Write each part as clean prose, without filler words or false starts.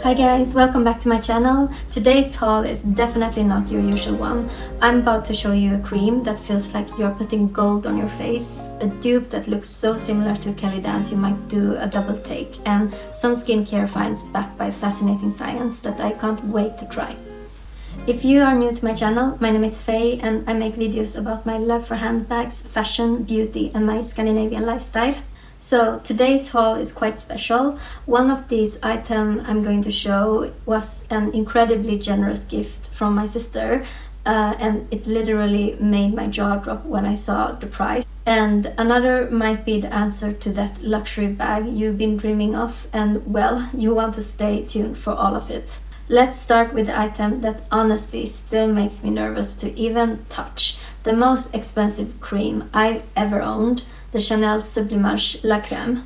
Hi guys, welcome back to my channel. Today's haul is definitely not your usual one. I'm about to show you a cream that feels like you're putting gold on your face, a dupe that looks so similar to Kelly Danse you might do a double take, and some skincare finds backed by fascinating science that I can't wait to try. If you are new to my channel, my name is Faye and I make videos about my love for handbags, fashion, beauty and my Scandinavian lifestyle. So today's haul is quite special. One of these items I'm going to show was an incredibly generous gift from my sister, and it literally made my jaw drop when I saw the price. And another might be the answer to that luxury bag you've been dreaming of, and well, you want to stay tuned for all of it. Let's start with the item that honestly still makes me nervous to even touch. The most expensive cream I've ever owned, the Chanel Sublimage La Crème.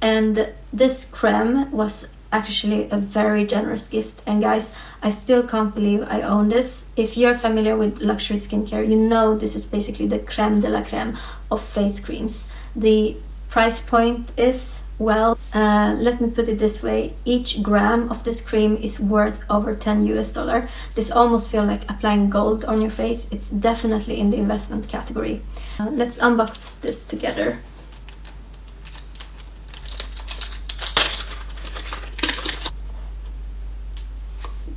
And this crème was actually a very generous gift, and guys, I still can't believe I own this. If you're familiar with luxury skincare, you know this is basically the crème de la crème of face creams. The price point is, well, let me put it this way, each gram of this cream is worth over $10 US. This almost feels like applying gold on your face. It's definitely in the investment category. Let's unbox this together.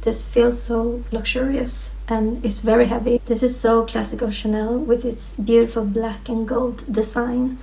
This feels so luxurious and it's very heavy. This is so classical Chanel with its beautiful black and gold design.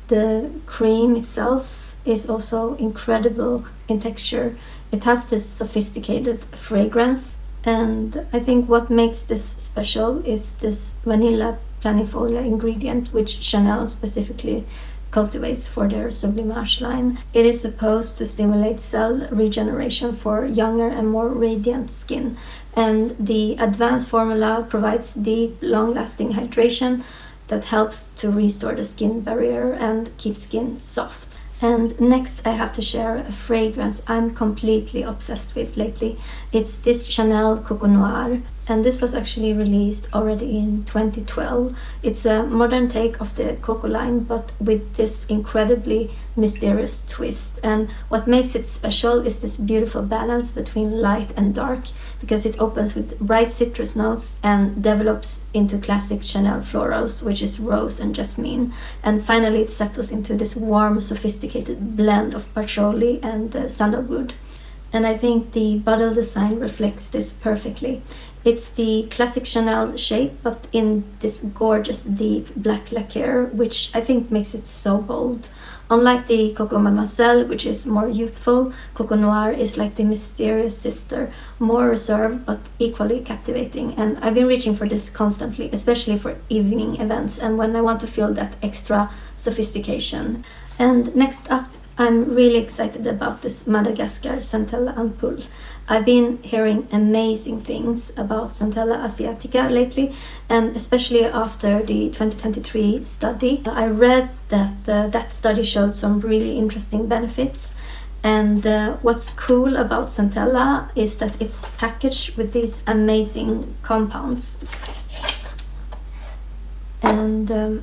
The cream itself is also incredible in texture. It has this sophisticated fragrance, and I think what makes this special is this vanilla planifolia ingredient, which Chanel specifically cultivates for their Sublimage line. It is supposed to stimulate cell regeneration for younger and more radiant skin, and the advanced formula provides deep, long-lasting hydration that helps to restore the skin barrier and keep skin soft. And next I have to share a fragrance I'm completely obsessed with lately. It's this Chanel Coco Noir, and this was actually released already in 2012. It's a modern take of the Coco line, but with this incredibly mysterious twist. And what makes it special is this beautiful balance between light and dark, because it opens with bright citrus notes and develops into classic Chanel florals, which is rose and jasmine. And finally it settles into this warm, sophisticated blend of patchouli and sandalwood. And I think the bottle design reflects this perfectly. It's the classic Chanel shape, but in this gorgeous deep black lacquer, which I think makes it so bold. Unlike the Coco Mademoiselle, which is more youthful, Coco Noir is like the mysterious sister, more reserved but equally captivating. And I've been reaching for this constantly, especially for evening events and when I want to feel that extra sophistication. And next up, I'm really excited about this Madagascar Centella ampoule. I've been hearing amazing things about Centella asiatica lately, and especially after the 2023 study. I read that that study showed some really interesting benefits, and what's cool about Centella is that it's packaged with these amazing compounds. And the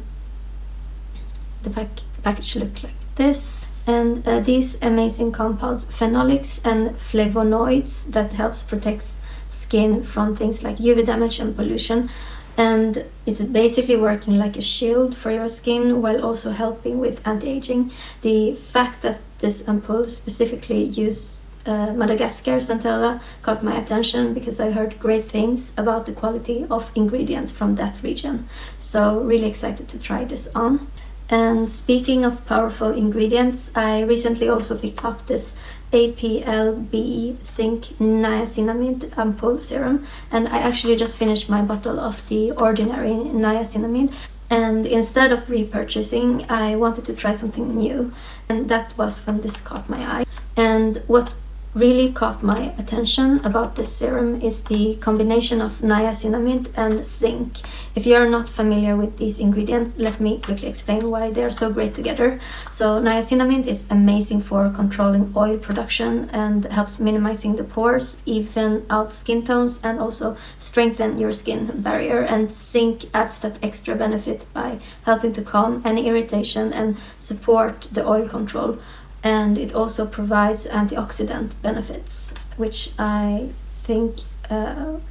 package looks like this. And these amazing compounds, phenolics and flavonoids, that helps protect skin from things like UV damage and pollution. And it's basically working like a shield for your skin while also helping with anti-aging. The fact that this ampoule specifically used Madagascar Centella caught my attention because I heard great things about the quality of ingredients from that region. So really excited to try this on. And speaking of powerful ingredients, I recently also picked up this APLB zinc niacinamide ampoule serum, and I actually just finished my bottle of the ordinary niacinamide, and instead of repurchasing, I wanted to try something new, and that was when this caught my eye. And what really caught my attention about this serum is the combination of niacinamide and zinc. If you're not familiar with these ingredients, let me quickly explain why they're so great together. So niacinamide is amazing for controlling oil production and helps minimizing the pores, even out skin tones, and also strengthen your skin barrier. And zinc adds that extra benefit by helping to calm any irritation and support the oil control. and it also provides antioxidant benefits, which I think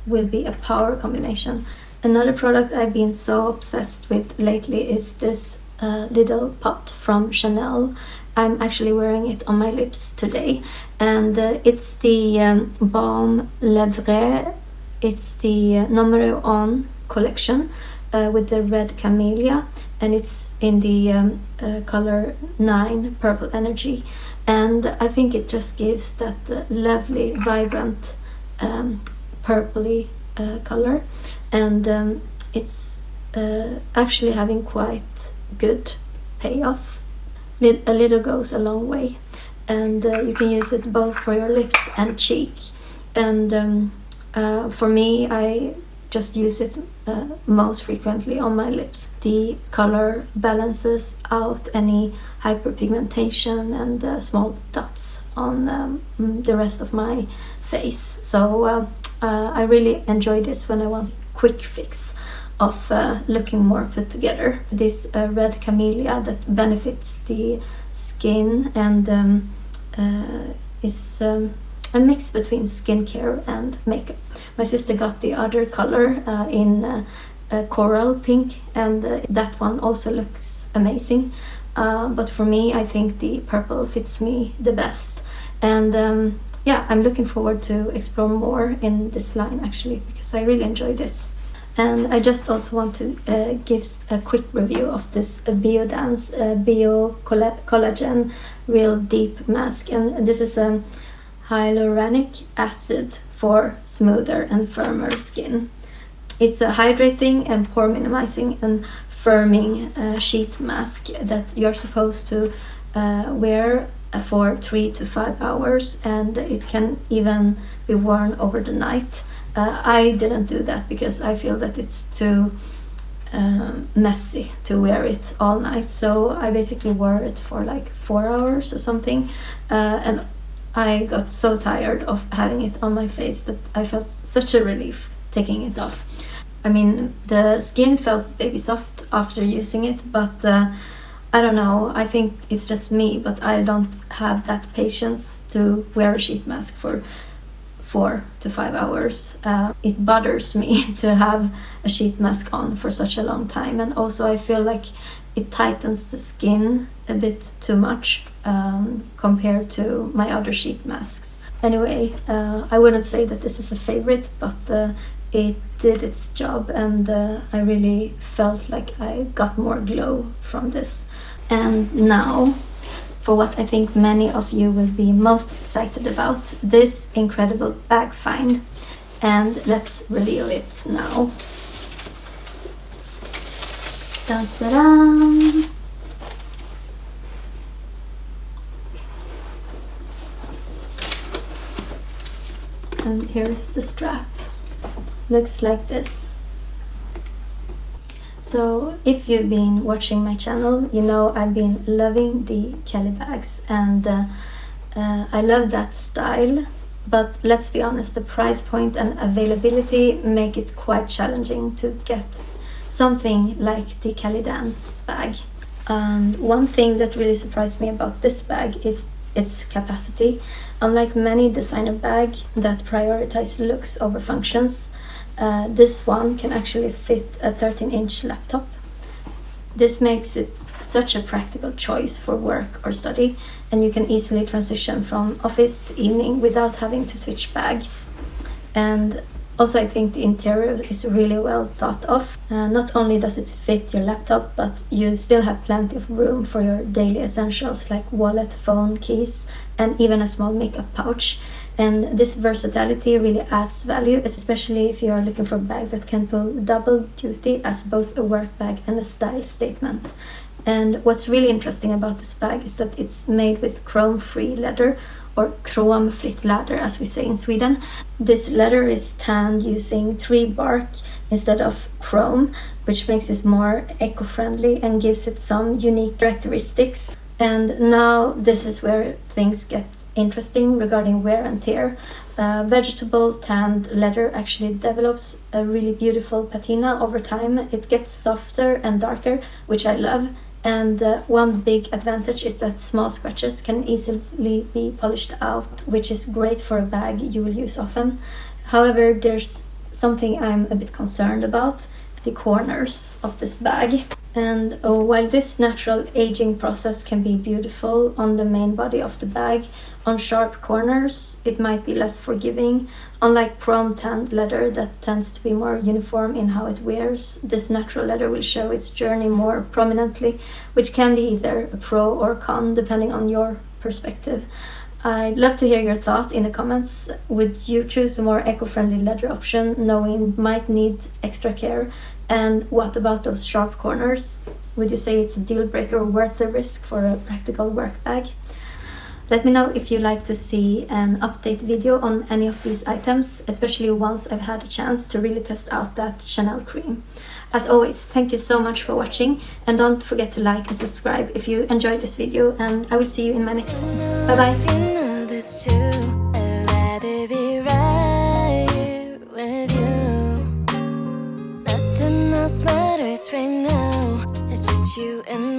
will be a power combination. Another product I've been so obsessed with lately is this little pot from Chanel. I'm actually wearing it on my lips today, and it's the Balm Lèvres. It's the Numero Un collection with the red camellia, and it's in the color 9 Purple Energy, and I think it just gives that lovely vibrant purpley color, and it's actually having quite good payoff. A little goes a long way, and you can use it both for your lips and cheek, and for me, I just use it most frequently on my lips. The color balances out any hyperpigmentation and small dots on the rest of my face. So I really enjoy this when I want a quick fix of looking more put together. This red camellia that benefits the skin and is a mix between skincare and makeup. My sister got the other color in coral pink, and that one also looks amazing. But for me, I think the purple fits me the best. And yeah, I'm looking forward to explore more in this line actually, because I really enjoy this. And I just also want to give a quick review of this Danse Bio Collagen Real Deep Mask. And this is a hyaluronic acid for smoother and firmer skin. It's a hydrating and pore minimizing and firming sheet mask that you're supposed to wear for 3 to 5 hours, and it can even be worn over the night. I didn't do that because I feel that it's too messy to wear it all night, so I basically wore it for like 4 hours or something, and I got so tired of having it on my face that I felt such a relief taking it off. I mean, the skin felt baby soft after using it, but I don't know, I think it's just me, but I don't have that patience to wear a sheet mask for 4 to 5 hours. It bothers me to have a sheet mask on for such a long time, and also I feel like it tightens the skin a bit too much compared to my other sheet masks. Anyway, I wouldn't say that this is a favorite, but it did its job, and I really felt like I got more glow from this. And now for what I think many of you will be most excited about, this incredible bag find, and let's reveal it now. Dun, dun, dun. And here's the strap. Looks like this. So if you've been watching my channel, you know I've been loving the Kelly bags, and I love that style, but let's be honest, the price point and availability make it quite challenging to get something like the Kelly Danse bag. And one thing that really surprised me about this bag is its capacity. Unlike many designer bags that prioritize looks over functions, this one can actually fit a 13-inch laptop. This makes it such a practical choice for work or study, and you can easily transition from office to evening without having to switch bags. And also I think the interior is really well thought of. Not only does it fit your laptop, but you still have plenty of room for your daily essentials like wallet, phone, keys, and even a small makeup pouch. And this versatility really adds value, especially if you are looking for a bag that can pull double duty as both a work bag and a style statement. And what's really interesting about this bag is that it's made with chrome-free leather, or kromfritt leather as we say in Sweden. This leather is tanned using tree bark instead of chrome, which makes it more eco-friendly and gives it some unique characteristics. And now this is where things get interesting regarding wear and tear. Vegetable tanned leather actually develops a really beautiful patina over time. It gets softer and darker, which I love, And one big advantage is that small scratches can easily be polished out, which is great for a bag you will use often. However, there's something I'm a bit concerned about: the corners of this bag. And while this natural aging process can be beautiful on the main body of the bag, on sharp corners it might be less forgiving. Unlike chrome tanned leather that tends to be more uniform in how it wears, this natural leather will show its journey more prominently, which can be either a pro or con depending on your perspective. I'd love to hear your thought in the comments. Would you choose a more eco-friendly leather option knowing it might need extra care? And what about those sharp corners? Would you say it's a deal breaker or worth the risk for a practical work bag? Let me know if you'd like to see an update video on any of these items, especially once I've had a chance to really test out that Chanel cream. As always, thank you so much for watching, and don't forget to like and subscribe if you enjoyed this video, and I will see you in my next one. Bye bye! Matters right now, it's just you and